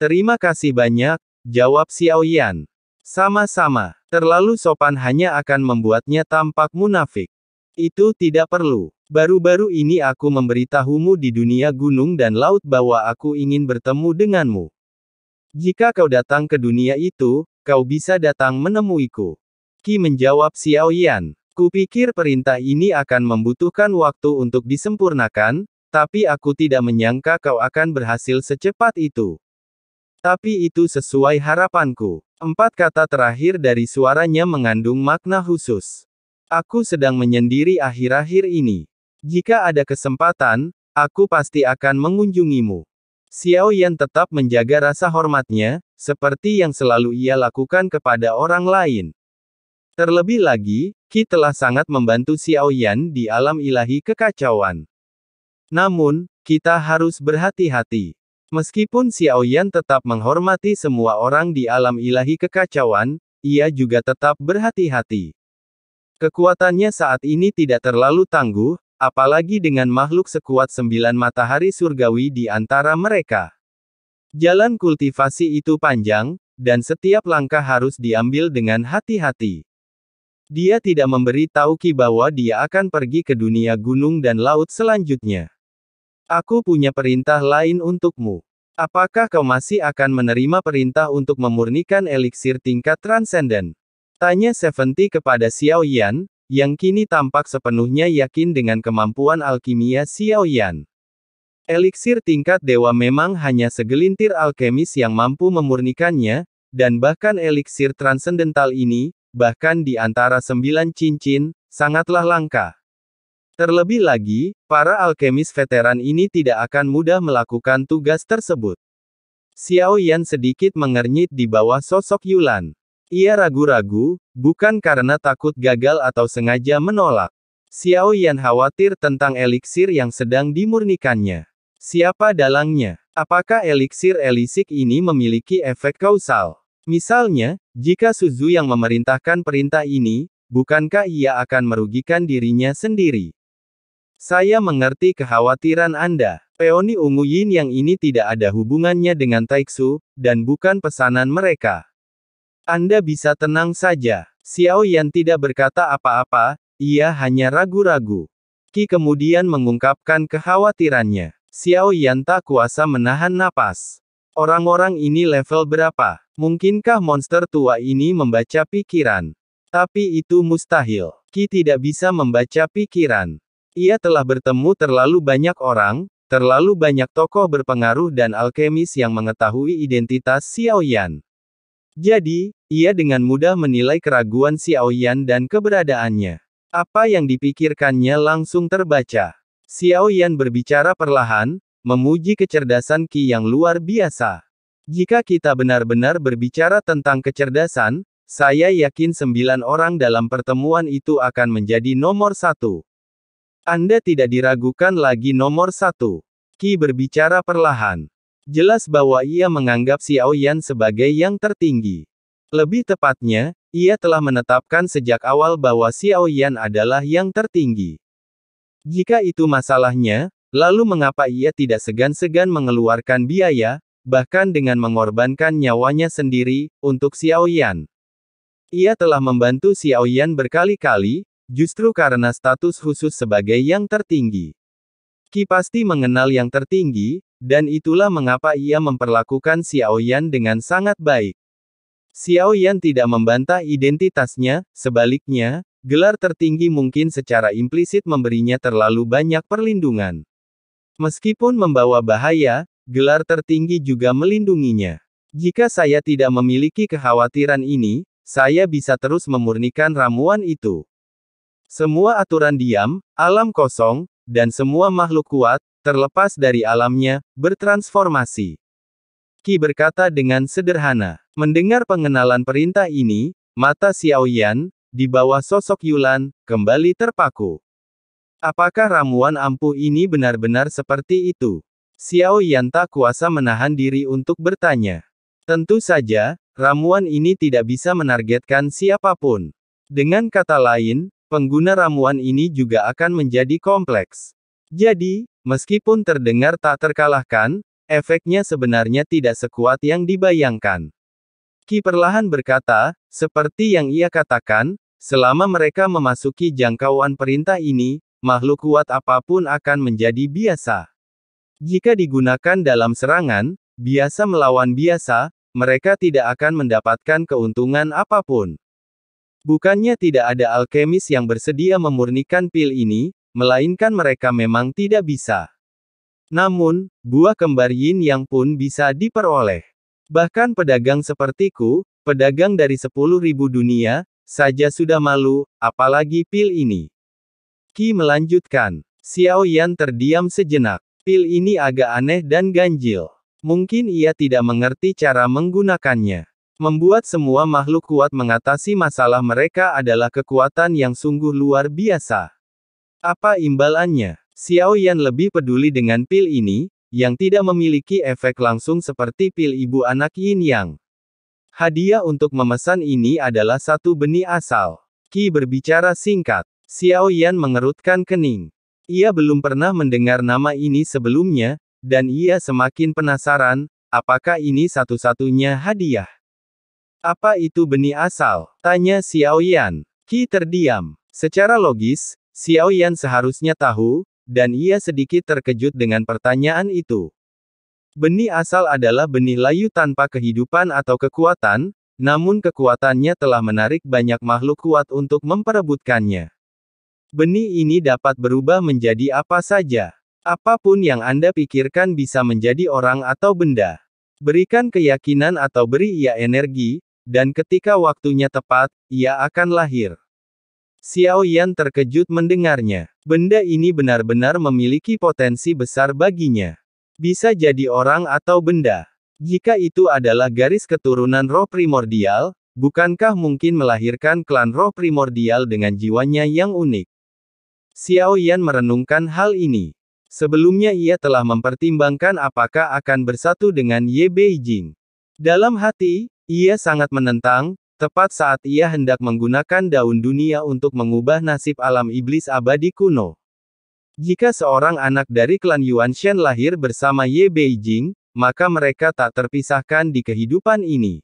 Terima kasih banyak, jawab Xiao Yan. Sama-sama, terlalu sopan hanya akan membuatnya tampak munafik. Itu tidak perlu. Baru-baru ini aku memberitahumu di dunia gunung dan laut bahwa aku ingin bertemu denganmu. Jika kau datang ke dunia itu, kau bisa datang menemuiku. Qi menjawab Xiao Yan. Kupikir perintah ini akan membutuhkan waktu untuk disempurnakan, tapi aku tidak menyangka kau akan berhasil secepat itu. Tapi itu sesuai harapanku. 4 kata terakhir dari suaranya mengandung makna khusus. Aku sedang menyendiri akhir-akhir ini. Jika ada kesempatan, aku pasti akan mengunjungimu. Xiao Yan tetap menjaga rasa hormatnya, seperti yang selalu ia lakukan kepada orang lain. Terlebih lagi, Qi telah sangat membantu Xiao Yan di alam ilahi kekacauan. Namun, kita harus berhati-hati. Meskipun Xiao Yan tetap menghormati semua orang di alam ilahi kekacauan, ia juga tetap berhati-hati. Kekuatannya saat ini tidak terlalu tangguh, apalagi dengan makhluk sekuat 9 matahari surgawi di antara mereka. Jalan kultivasi itu panjang, dan setiap langkah harus diambil dengan hati-hati. Dia tidak memberi tahu Qi bahwa dia akan pergi ke dunia gunung dan laut selanjutnya. Aku punya perintah lain untukmu. Apakah kau masih akan menerima perintah untuk memurnikan eliksir tingkat transenden? Tanya Seventy kepada Xiao Yan, yang kini tampak sepenuhnya yakin dengan kemampuan alkimia Xiao Yan. Eliksir tingkat dewa memang hanya segelintir alkemis yang mampu memurnikannya, dan bahkan eliksir transendental ini, bahkan di antara 9 cincin, sangatlah langka. Terlebih lagi, para alkemis veteran ini tidak akan mudah melakukan tugas tersebut. Xiao Yan sedikit mengernyit di bawah sosok Yulan. Ia ragu-ragu, bukan karena takut gagal atau sengaja menolak. Xiao Yan khawatir tentang eliksir yang sedang dimurnikannya. Siapa dalangnya? Apakah eliksir elisik ini memiliki efek kausal? Misalnya, jika Suzu yang memerintahkan perintah ini, bukankah ia akan merugikan dirinya sendiri? Saya mengerti kekhawatiran Anda. Peoni ungu yin yang ini tidak ada hubungannya dengan Taiksu, dan bukan pesanan mereka. Anda bisa tenang saja. Xiao Yan tidak berkata apa-apa, ia hanya ragu-ragu. Qi kemudian mengungkapkan kekhawatirannya. Xiao Yan tak kuasa menahan napas. Orang-orang ini level berapa? Mungkinkah monster tua ini membaca pikiran? Tapi itu mustahil. Qi tidak bisa membaca pikiran. Ia telah bertemu terlalu banyak orang, terlalu banyak tokoh berpengaruh dan alkemis yang mengetahui identitas Xiao Yan. Jadi, ia dengan mudah menilai keraguan Xiao Yan dan keberadaannya. Apa yang dipikirkannya langsung terbaca. Xiao Yan berbicara perlahan, memuji kecerdasan Qi yang luar biasa. Jika kita benar-benar berbicara tentang kecerdasan, saya yakin 9 orang dalam pertemuan itu akan menjadi nomor 1. Anda tidak diragukan lagi nomor 1. Qi berbicara perlahan. Jelas bahwa ia menganggap Xiao Yan sebagai yang tertinggi. Lebih tepatnya, ia telah menetapkan sejak awal bahwa Xiao Yan adalah yang tertinggi. Jika itu masalahnya, lalu mengapa ia tidak segan-segan mengeluarkan biaya, bahkan dengan mengorbankan nyawanya sendiri, untuk Xiao Yan? Ia telah membantu Xiao Yan berkali-kali, justru karena status khusus sebagai yang tertinggi. Qi pasti mengenal yang tertinggi, dan itulah mengapa ia memperlakukan Xiao Yan dengan sangat baik. Xiao Yan tidak membantah identitasnya, sebaliknya, gelar tertinggi mungkin secara implisit memberinya terlalu banyak perlindungan. Meskipun membawa bahaya, gelar tertinggi juga melindunginya. Jika saya tidak memiliki kekhawatiran ini, saya bisa terus memurnikan ramuan itu. Semua aturan diam, alam kosong, dan semua makhluk kuat, terlepas dari alamnya, bertransformasi. Qi berkata dengan sederhana. Mendengar pengenalan perintah ini, mata Xiao Yan, di bawah sosok Yulan, kembali terpaku. Apakah ramuan ampuh ini benar-benar seperti itu? Xiao Yan tak kuasa menahan diri untuk bertanya. Tentu saja, ramuan ini tidak bisa menargetkan siapapun. Dengan kata lain, pengguna ramuan ini juga akan menjadi kompleks. Jadi, meskipun terdengar tak terkalahkan, efeknya sebenarnya tidak sekuat yang dibayangkan. Qi perlahan berkata, seperti yang ia katakan, selama mereka memasuki jangkauan perintah ini, makhluk kuat apapun akan menjadi biasa. Jika digunakan dalam serangan, biasa melawan biasa, mereka tidak akan mendapatkan keuntungan apapun. Bukannya tidak ada alkemis yang bersedia memurnikan pil ini, melainkan mereka memang tidak bisa. Namun, buah kembar yin yang pun bisa diperoleh. Bahkan pedagang sepertiku, pedagang dari 10.000 dunia, saja sudah malu, apalagi pil ini. Qi melanjutkan. Xiao Yan terdiam sejenak. Pil ini agak aneh dan ganjil. Mungkin ia tidak mengerti cara menggunakannya. Membuat semua makhluk kuat mengatasi masalah mereka adalah kekuatan yang sungguh luar biasa. Apa imbalannya? Xiao Yan lebih peduli dengan pil ini, yang tidak memiliki efek langsung seperti pil ibu anak Yin Yang. Hadiah untuk memesan ini adalah satu benih asal. Qi berbicara singkat. Xiao Yan mengerutkan kening. Ia belum pernah mendengar nama ini sebelumnya, dan ia semakin penasaran, apakah ini satu-satunya hadiah? Apa itu benih asal? Tanya Xiao Yan. Qi terdiam. Secara logis, Xiao Yan seharusnya tahu, dan ia sedikit terkejut dengan pertanyaan itu. Benih asal adalah benih layu tanpa kehidupan atau kekuatan, namun kekuatannya telah menarik banyak makhluk kuat untuk memperebutkannya. Benih ini dapat berubah menjadi apa saja. Apapun yang Anda pikirkan bisa menjadi orang atau benda. Berikan keyakinan atau beri ia energi, dan ketika waktunya tepat, ia akan lahir. Xiao Yan terkejut mendengarnya. Benda ini benar-benar memiliki potensi besar baginya. Bisa jadi orang atau benda. Jika itu adalah garis keturunan roh primordial, bukankah mungkin melahirkan klan roh primordial dengan jiwanya yang unik? Xiao Yan merenungkan hal ini. Sebelumnya ia telah mempertimbangkan apakah akan bersatu dengan Ye Beijing. Dalam hati, ia sangat menentang, tepat saat ia hendak menggunakan daun dunia untuk mengubah nasib alam iblis abadi kuno. Jika seorang anak dari klan Yuan Shen lahir bersama Ye Beijing, maka mereka tak terpisahkan di kehidupan ini.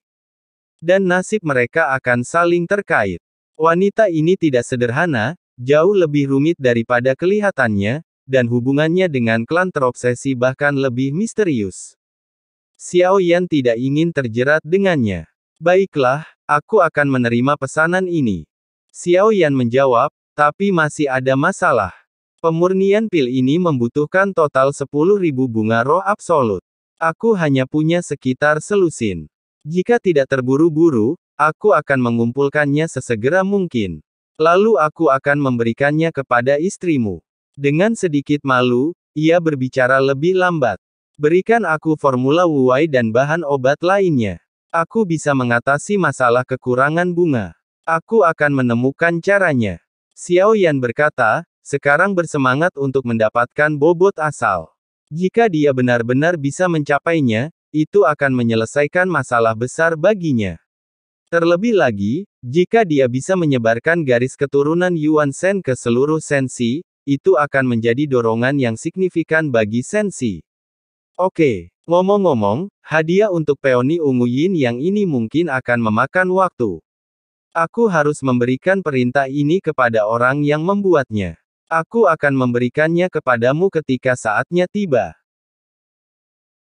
Dan nasib mereka akan saling terkait. Wanita ini tidak sederhana, jauh lebih rumit daripada kelihatannya, dan hubungannya dengan klan terobsesi bahkan lebih misterius. Xiao Yan tidak ingin terjerat dengannya. Baiklah, aku akan menerima pesanan ini. Xiao Yan menjawab, tapi masih ada masalah. Pemurnian pil ini membutuhkan total 10.000 bunga roh absolut. Aku hanya punya sekitar selusin. Jika tidak terburu-buru, aku akan mengumpulkannya sesegera mungkin. Lalu aku akan memberikannya kepada istrimu. Dengan sedikit malu, ia berbicara lebih lambat. Berikan aku formula Wuwei dan bahan obat lainnya. Aku bisa mengatasi masalah kekurangan bunga. Aku akan menemukan caranya. Xiao Yan berkata, sekarang bersemangat untuk mendapatkan bobot asal. Jika dia benar-benar bisa mencapainya, itu akan menyelesaikan masalah besar baginya. Terlebih lagi, jika dia bisa menyebarkan garis keturunan Yuan Shen ke seluruh sensi, itu akan menjadi dorongan yang signifikan bagi sensi. Oke, ngomong-ngomong, hadiah untuk peoni ungu yin yang ini mungkin akan memakan waktu. Aku harus memberikan perintah ini kepada orang yang membuatnya. Aku akan memberikannya kepadamu ketika saatnya tiba.